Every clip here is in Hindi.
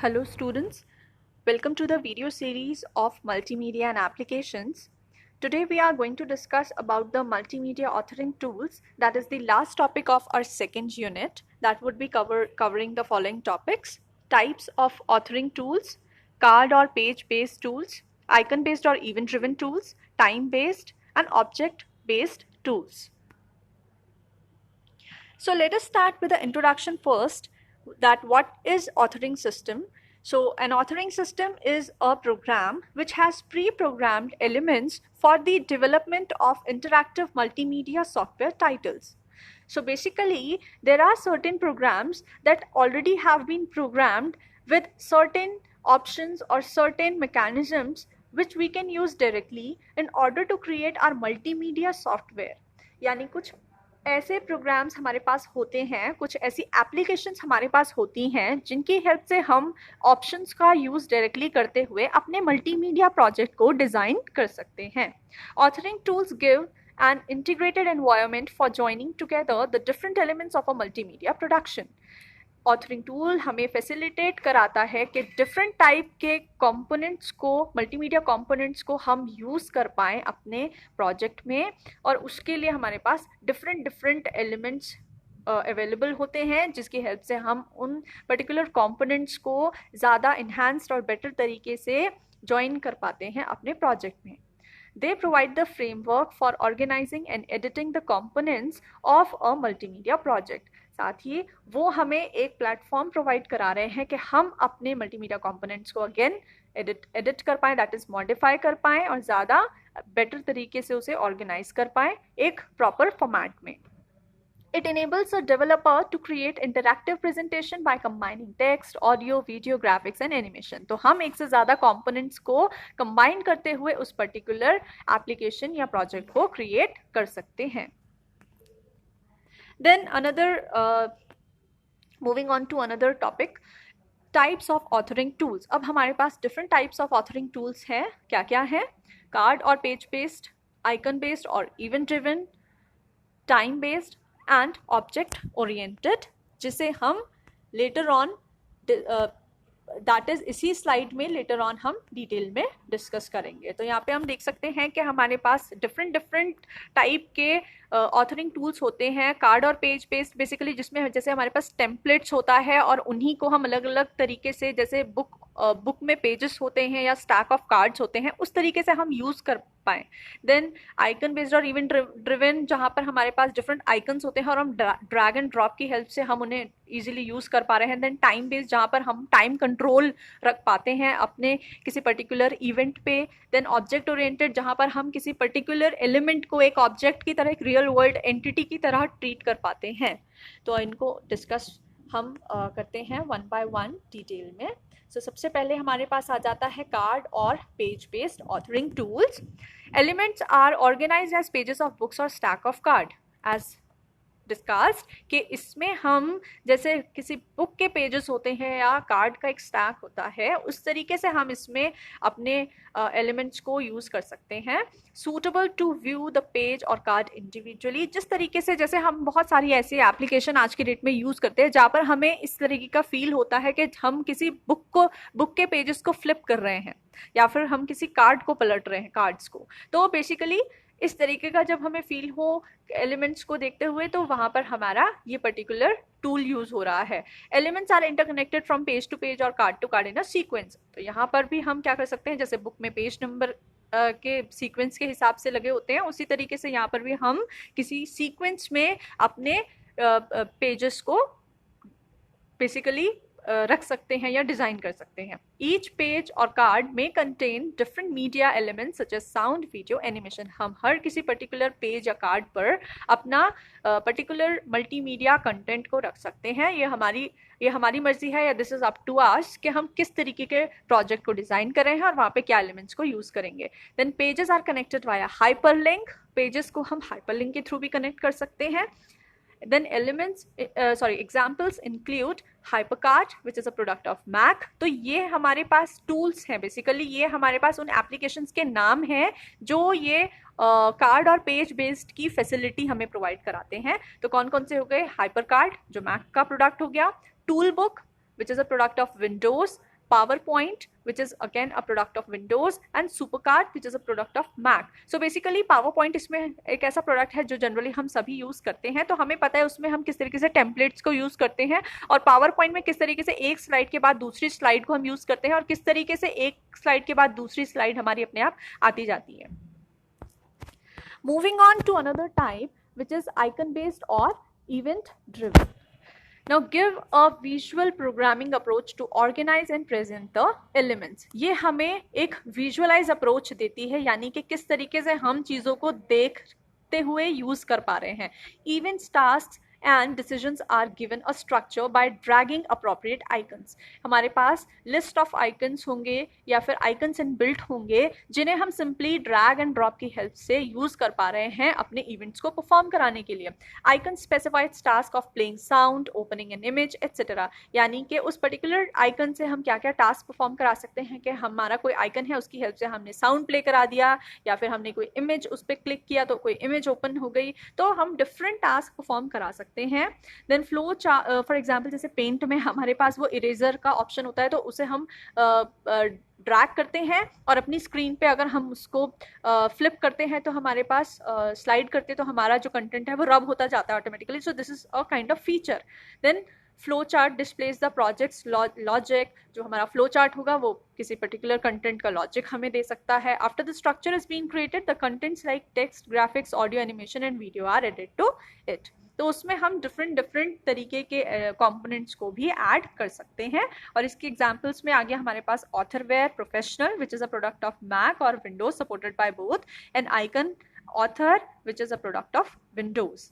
Hello students, welcome to the video series of Multimedia and Applications. Today we are going to discuss about the multimedia authoring tools. That is the last topic of our second unit. That would be covering the following topics: types of authoring tools, card or page based tools, icon based or event driven tools, time based and object based tools. So let us start with the introduction first, that what is authoring system. So an authoring system is a program which has pre-programmed elements for the development of interactive multimedia software titles. So basically there are certain programs that already have been programmed with certain options or certain mechanisms which we can use directly in order to create our multimedia software. यानी कुछ ऐसे प्रोग्राम्स हमारे पास होते हैं, कुछ ऐसी एप्लीकेशंस हमारे पास होती हैं जिनकी हेल्प से हम ऑप्शंस का यूज़ डायरेक्टली करते हुए अपने मल्टीमीडिया प्रोजेक्ट को डिज़ाइन कर सकते हैं. Authoring tools give an integrated environment for joining together the different elements of a multimedia production. Authoring tool हमें फैसिलिटेट कराता है कि डिफरेंट टाइप के कंपोनेंट्स को, मल्टीमीडिया कंपोनेंट्स को हम यूज़ कर पाएँ अपने प्रोजेक्ट में, और उसके लिए हमारे पास डिफरेंट एलिमेंट्स अवेलेबल होते हैं जिसकी हेल्प से हम उन पर्टिकुलर कंपोनेंट्स को ज़्यादा इन्हांस्ड और बेटर तरीके से ज्वाइन कर पाते हैं अपने प्रोजेक्ट में. They provide the framework for organizing and editing the components of a multimedia project. साथ ही वो हमें एक प्लेटफॉर्म प्रोवाइड करा रहे हैं कि हम अपने मल्टीमीडिया कंपोनेंट्स को अगेन एडिट कर पाएँ, दैट इज़ मॉडिफाई कर पाएँ और ज़्यादा बेटर तरीके से उसे ऑर्गेनाइज कर पाएँ एक प्रॉपर फॉर्मेट में. It enables a developer to create interactive presentation by combining text, audio, video, graphics and animation. तो हम एक से ज़्यादा components को combine करते हुए उस particular application या project को create कर सकते हैं. Then moving on to another topic, types of authoring tools. अब हमारे पास different types of authoring tools हैं. क्या क्या हैं? Card और page based, icon based और event driven, time based and object oriented, जिसे हम later on that is इसी स्लाइड में later on हम डिटेल में डिस्कस करेंगे. तो यहाँ पे हम देख सकते हैं कि हमारे पास डिफरेंट टाइप के ऑथरिंग टूल्स होते हैं. कार्ड और पेज बेस्ड बेसिकली, जिसमें जैसे हमारे पास टेम्पलेट्स होता है और उन्हीं को हम अलग अलग तरीके से, जैसे बुक में पेजेस होते हैं या स्टैक ऑफ कार्ड्स होते हैं, उस तरीके से हम यूज़ कर पाएँ. देन आइकन बेस्ड और इवेंट ड्रिवन, जहाँ पर हमारे पास डिफरेंट आइकन्स होते हैं और हम ड्रैग एंड ड्रॉप की हेल्प से हम उन्हें ईजिली यूज़ कर पा रहे हैं. देन टाइम बेस्ड, जहाँ पर हम टाइम कंट्रोल रख पाते हैं अपने किसी पर्टिकुलर इवेंट पे. देन ऑब्जेक्ट ओरिएंटेड, जहाँ पर हम किसी पर्टिकुलर एलिमेंट को एक ऑब्जेक्ट की तरह, एक रियल वर्ल्ड एंटिटी की तरह ट्रीट कर पाते हैं. तो इनको डिस्कस हम करते हैं वन बाय वन डिटेल में. तो सबसे पहले हमारे पास आ जाता है कार्ड और page based authoring tools. Elements are organized as pages of books और stack of card as discussed, कि इसमें हम जैसे किसी बुक के पेजेस होते हैं या कार्ड का एक स्टैक होता है, उस तरीके से हम इसमें अपने एलिमेंट्स को यूज़ कर सकते हैं. Suitable to view the page और कार्ड इंडिविजुअली, जिस तरीके से, जैसे हम बहुत सारी ऐसी एप्लीकेशन आज की डेट में यूज़ करते हैं जहाँ पर हमें इस तरीके का फील होता है कि हम किसी बुक के पेजेस को फ्लिप कर रहे हैं या फिर हम किसी कार्ड को पलट रहे हैं, कार्ड्स को. तो बेसिकली इस तरीके का जब हमें फील हो एलिमेंट्स को देखते हुए, तो वहाँ पर हमारा ये पर्टिकुलर टूल यूज़ हो रहा है. Elements are interconnected from page to page और card to card in a sequence. तो यहाँ पर भी हम क्या कर सकते हैं, जैसे बुक में पेज नंबर के सीक्वेंस के हिसाब से लगे होते हैं, उसी तरीके से यहाँ पर भी हम किसी सीक्वेंस में अपने पेजेस को बेसिकली रख सकते हैं या डिज़ाइन कर सकते हैं. ईच पेज और कार्ड में contain different media elements such as sound, video, animation. हम हर किसी पर्टिकुलर पेज या कार्ड पर अपना पर्टिकुलर मल्टीमीडिया कंटेंट को रख सकते हैं. ये हमारी मर्जी है, या this is up to us कि हम किस तरीके के प्रोजेक्ट को डिज़ाइन कर रहे हैं और वहाँ पे क्या एलिमेंट्स को यूज़ करेंगे. Then pages are connected via hyperlink. Pages को हम हाइपरलिंक के थ्रू भी कनेक्ट कर सकते हैं. Then examples include HyperCard, which is a product of Mac. तो ये हमारे पास टूल्स हैं, बेसिकली ये हमारे पास उन एप्लीकेशंस के नाम हैं जो ये कार्ड और पेज बेस्ड की फैसिलिटी हमें प्रोवाइड कराते हैं. तो कौन कौन से हो गए? HyperCard जो मैक का प्रोडक्ट हो गया, tool book which is a product of Windows, PowerPoint, which is again a product of Windows, and SuperCard, which is a product of Mac. So basically PowerPoint इसमें एक ऐसा प्रोडक्ट है जो जनरली हम सभी यूज़ करते हैं, तो हमें पता है उसमें हम किस तरीके से टेम्पलेट्स को यूज़ करते हैं, और PowerPoint में किस तरीके से एक स्लाइड के बाद दूसरी स्लाइड को हम यूज़ करते हैं, और किस तरीके से एक स्लाइड के बाद दूसरी स्लाइड हमारी अपने आप आती जाती है. Moving on to another type, which is icon based or event driven. Now give a visual programming approach to organize and present the elements. ये हमें एक visualize approach देती है, यानी कि किस तरीके से हम चीज़ों को देखते हुए यूज़ कर पा रहे हैं. Events, tasks and decisions are given a structure by dragging appropriate icons. हमारे पास list of icons होंगे या फिर icons inbuilt होंगे जिन्हें हम simply drag and drop की help से use कर पा रहे हैं अपने events को perform कराने के लिए. Icon specifies task of playing sound, opening an image, etc. यानी कि उस particular icon से हम क्या क्या task perform करा सकते हैं कि हमारा कोई icon है उसकी help से हमने sound play करा दिया, या फिर हमने कोई image उस पर click किया तो कोई image open हो गई, तो हम different task perform करा सकते हैं. देन फ्लो फॉर एग्जांपल जैसे पेंट में हमारे पास वो इरेजर का ऑप्शन होता है, तो उसे हम ड्रैग करते हैं और अपनी स्क्रीन पे अगर हम उसको फ्लिप करते हैं तो हमारे पास स्लाइड करते हैं तो हमारा जो कंटेंट है वो रब होता जाता है automatically. So this is a kind of feature. Then flow chart displays the project's logic. जो हमारा फ्लो चार्ट होगा वो किसी पर्टिकुलर कंटेंट का लॉजिक हमें दे सकता है. After the structure is being created the contents like text, graphics, audio, animation and video are added to it. तो उसमें हम डिफरेंट तरीके के कंपोनेंट्स को भी ऐड कर सकते हैं. और इसके एग्जांपल्स में आगे हमारे पास Authorware Professional, which is a product of Mac और Windows supported by both, and Icon Author which is a product of Windows.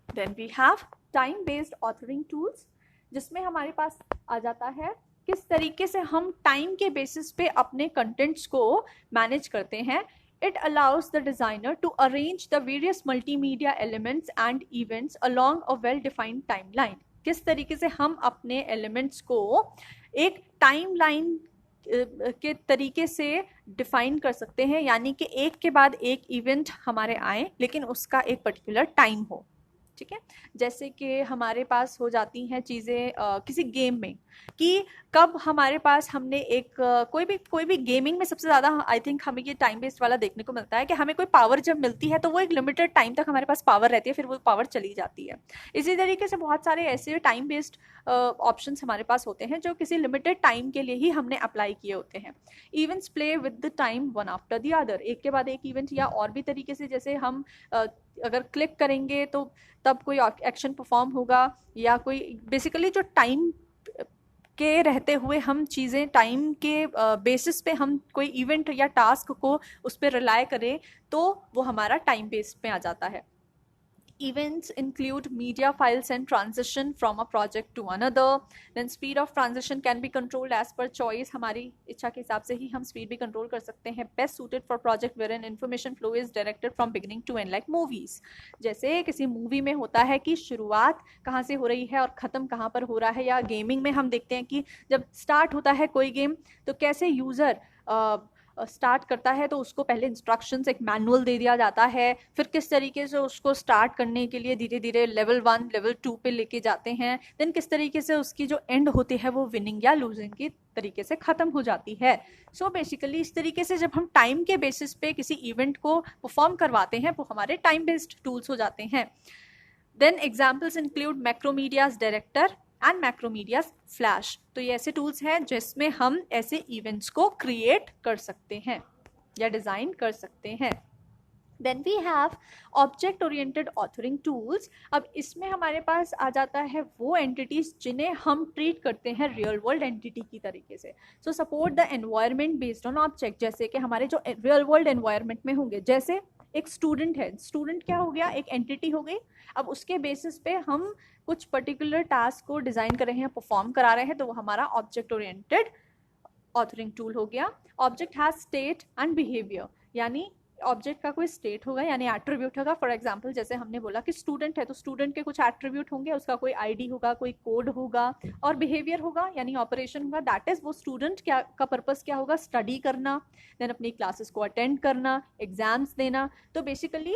Then we have time based authoring tools, जिसमें हमारे पास आ जाता है किस तरीके से हम टाइम के बेसिस पे अपने कंटेंट्स को मैनेज करते हैं. It allows the designer to arrange the various multimedia elements and events along a well-defined timeline. किस तरीके से हम अपने elements को एक timeline के तरीके से डिफाइन कर सकते हैं, यानी कि एक के बाद एक इवेंट हमारे आए लेकिन उसका एक पर्टिकुलर टाइम हो. ठीक है, जैसे कि हमारे पास हो जाती हैं चीज़ें किसी गेम में कि कब हमारे पास हमने एक कोई भी गेमिंग में सबसे ज़्यादा आई थिंक हमें ये टाइम बेस्ड वाला देखने को मिलता है कि हमें कोई पावर जब मिलती है तो वो एक लिमिटेड टाइम तक हमारे पास पावर रहती है, फिर वो पावर चली जाती है. इसी तरीके से बहुत सारे ऐसे टाइम बेस्ड ऑप्शंस हमारे पास होते हैं जो किसी लिमिटेड टाइम के लिए ही हमने अप्लाई किए होते हैं. Events play with the time one after the other. एक के बाद एक इवेंट, या और भी तरीके से जैसे हम अगर क्लिक करेंगे तो तब कोई एक्शन परफॉर्म होगा, या कोई बेसिकली जो टाइम के रहते हुए हम चीज़ें टाइम के बेसिस पे हम कोई इवेंट या टास्क को उस पर रिलाय करें तो वो हमारा टाइम बेस्ड पे आ जाता है. Events include media files and transition from a project to another. Then speed of transition can be controlled as per choice. हमारी इच्छा के हिसाब से ही हम speed भी कंट्रोल कर सकते हैं. Best suited for project wherein information flow is directed from beginning to end like movies. जैसे किसी मूवी में होता है कि शुरुआत कहाँ से हो रही है और ख़त्म कहाँ पर हो रहा है, या गेमिंग में हम देखते हैं कि जब स्टार्ट होता है कोई गेम तो कैसे यूज़र स्टार्ट करता है तो उसको पहले इंस्ट्रक्शंस एक मैनुअल दे दिया जाता है, फिर किस तरीके से उसको स्टार्ट करने के लिए धीरे धीरे लेवल 1 लेवल 2 पे लेके जाते हैं, देन किस तरीके से उसकी जो एंड होती है वो विनिंग या लूजिंग की तरीके से ख़त्म हो जाती है. सो बेसिकली इस तरीके से जब हम टाइम के बेसिस पे किसी इवेंट को परफॉर्म करवाते हैं वो हमारे टाइम बेस्ड टूल्स हो जाते हैं. Then examples include Macromedia's Director and Macromedia's Flash. तो ये ऐसे टूल्स हैं जिसमें हम ऐसे इवेंट्स को क्रिएट कर सकते हैं या डिज़ाइन कर सकते हैं. Then we have object oriented authoring tools. अब इसमें हमारे पास आ जाता है वो एंटिटीज जिन्हें हम ट्रीट करते हैं रियल वर्ल्ड एंटिटी की तरीके से. So support the environment based on object. जैसे कि हमारे जो रियल वर्ल्ड एनवायरनमेंट में होंगे, जैसे एक स्टूडेंट है, स्टूडेंट क्या हो गया, एक एंटिटी हो गई. अब उसके बेसिस पे हम कुछ पर्टिकुलर टास्क को डिज़ाइन कर रहे हैं, परफॉर्म करा रहे हैं, तो वो हमारा ऑब्जेक्ट ओरिएंटेड ऑथरिंग टूल हो गया. Object has state and behaviour, यानी ऑब्जेक्ट का कोई स्टेट होगा यानी एट्रीब्यूट होगा. फॉर एग्जांपल जैसे हमने बोला कि स्टूडेंट है तो स्टूडेंट के कुछ एट्रीब्यूट होंगे, उसका कोई आईडी होगा, कोई कोड होगा, और बिहेवियर होगा यानी ऑपरेशन होगा. दैट इज वो स्टूडेंट क्या का पर्पस क्या होगा, स्टडी करना, देन अपनी क्लासेस को अटेंड करना, एग्जाम्स देना. तो बेसिकली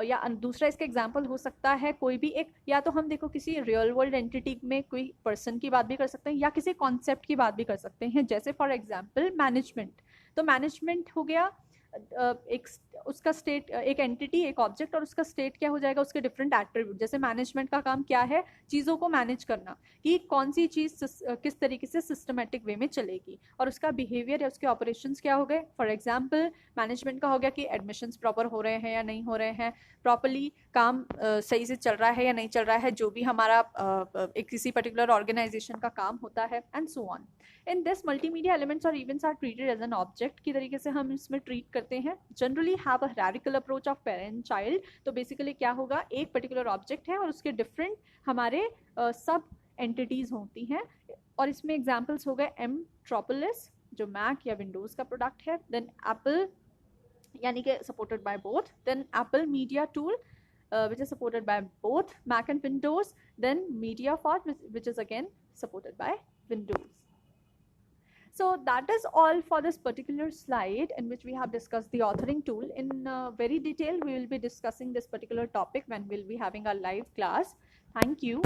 या दूसरा इसका एग्जांपल हो सकता है कोई भी एक, या तो हम देखो किसी रियल वर्ल्ड एंटिटी में कोई पर्सन की बात भी कर सकते हैं या किसी कॉन्सेप्ट की बात भी कर सकते हैं, जैसे फॉर एग्जांपल मैनेजमेंट। तो मैनेजमेंट हो गया एक उसका स्टेट, एक एंटिटी, एक ऑब्जेक्ट, और उसका स्टेट क्या हो जाएगा, उसके डिफरेंट एट्रीब्यूट। जैसे मैनेजमेंट का काम क्या है, चीज़ों को मैनेज करना, कि कौन सी चीज़ किस तरीके से सिस्टमेटिक वे में चलेगी, और उसका बिहेवियर या उसके ऑपरेशंस क्या हो गए। फॉर एग्जांपल मैनेजमेंट का हो गया कि एडमिशंस प्रॉपर हो रहे हैं या नहीं हो रहे हैं, प्रॉपरली काम सही से चल रहा है या नहीं चल रहा है, जो भी हमारा एक किसी पर्टिकुलर ऑर्गेनाइजेशन का काम होता है, and so on. In this multimedia elements और events are treated as an object की तरीके से हम इसमें ट्रीट करते हैं। Generally have a hierarchical approach of parent child. तो बेसिकली क्या होगा, एक पर्टिकुलर ऑब्जेक्ट है और उसके डिफरेंट हमारे सब एंटिटीज होती हैं, और इसमें एग्जाम्पल्स हो गए एमट्रोपोलिस जो मैक या विंडोज का प्रोडक्ट है, देन एप्पल यानी कि supported by both, then Apple media tool which is supported by both Mac and Windows, then MediaFort which is again supported by Windows. So that is all for this particular slide in which we have discussed the authoring tool. In very detail, we will be discussing this particular topic when we'll be having our live class. Thank you.